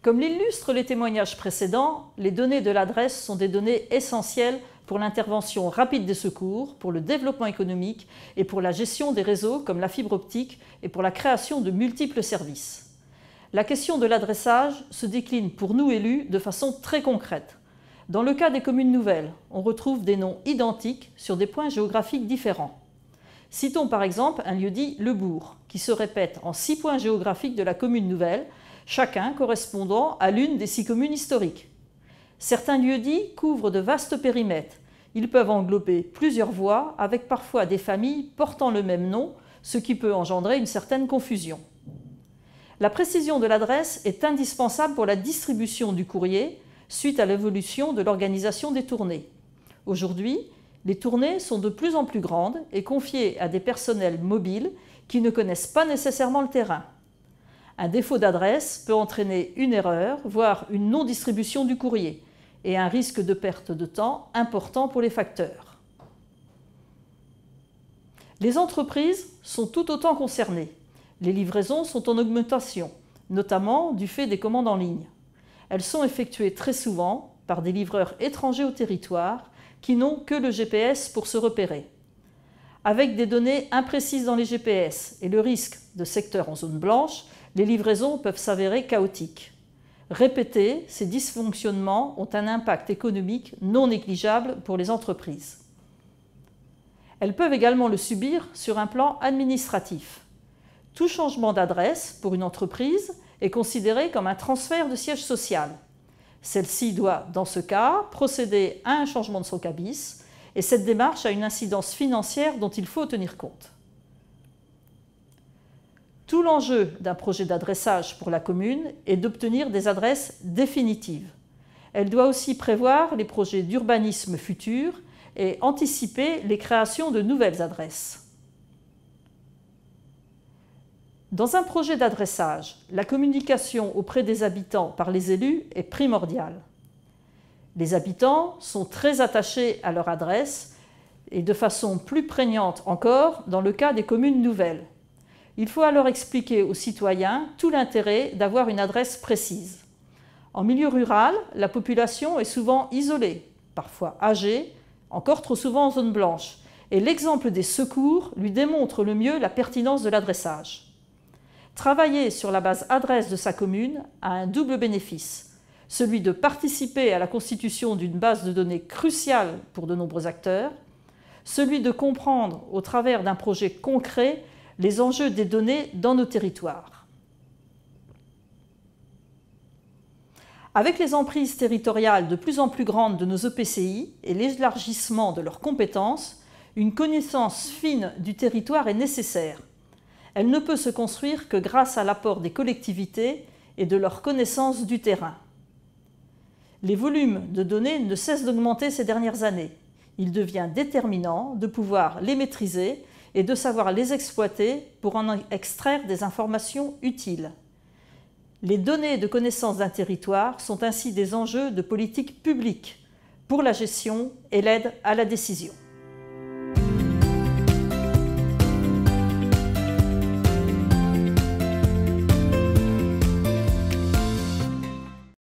Comme l'illustrent les témoignages précédents, les données de l'adresse sont des données essentielles pour l'intervention rapide des secours, pour le développement économique et pour la gestion des réseaux comme la fibre optique et pour la création de multiples services. La question de l'adressage se décline pour nous élus de façon très concrète. Dans le cas des communes nouvelles, on retrouve des noms identiques sur des points géographiques différents. Citons par exemple un lieu-dit Le Bourg, qui se répète en 6 points géographiques de la commune nouvelle, chacun correspondant à l'une des 6 communes historiques. Certains lieux-dits couvrent de vastes périmètres. Ils peuvent englober plusieurs voies, avec parfois des familles portant le même nom, ce qui peut engendrer une certaine confusion. La précision de l'adresse est indispensable pour la distribution du courrier, suite à l'évolution de l'organisation des tournées. Aujourd'hui, les tournées sont de plus en plus grandes et confiées à des personnels mobiles qui ne connaissent pas nécessairement le terrain. Un défaut d'adresse peut entraîner une erreur, voire une non-distribution du courrier, et un risque de perte de temps important pour les facteurs. Les entreprises sont tout autant concernées. Les livraisons sont en augmentation, notamment du fait des commandes en ligne. Elles sont effectuées très souvent par des livreurs étrangers au territoire qui n'ont que le GPS pour se repérer. Avec des données imprécises dans les GPS et le risque de secteurs en zone blanche, les livraisons peuvent s'avérer chaotiques. Répétés, ces dysfonctionnements ont un impact économique non négligeable pour les entreprises. Elles peuvent également le subir sur un plan administratif. Tout changement d'adresse pour une entreprise est considéré comme un transfert de siège social. Celle-ci doit, dans ce cas, procéder à un changement de son cabis et cette démarche a une incidence financière dont il faut tenir compte. Tout l'enjeu d'un projet d'adressage pour la commune est d'obtenir des adresses définitives. Elle doit aussi prévoir les projets d'urbanisme futurs et anticiper les créations de nouvelles adresses. Dans un projet d'adressage, la communication auprès des habitants par les élus est primordiale. Les habitants sont très attachés à leur adresse et de façon plus prégnante encore dans le cas des communes nouvelles. Il faut alors expliquer aux citoyens tout l'intérêt d'avoir une adresse précise. En milieu rural, la population est souvent isolée, parfois âgée, encore trop souvent en zone blanche, et l'exemple des secours lui démontre le mieux la pertinence de l'adressage. Travailler sur la base adresse de sa commune a un double bénéfice, celui de participer à la constitution d'une base de données cruciale pour de nombreux acteurs, celui de comprendre au travers d'un projet concret les enjeux des données dans nos territoires. Avec les emprises territoriales de plus en plus grandes de nos EPCI et l'élargissement de leurs compétences, une connaissance fine du territoire est nécessaire. Elle ne peut se construire que grâce à l'apport des collectivités et de leur connaissance du terrain. Les volumes de données ne cessent d'augmenter ces dernières années. Il devient déterminant de pouvoir les maîtriser et de savoir les exploiter pour en extraire des informations utiles. Les données de connaissance d'un territoire sont ainsi des enjeux de politique publique pour la gestion et l'aide à la décision.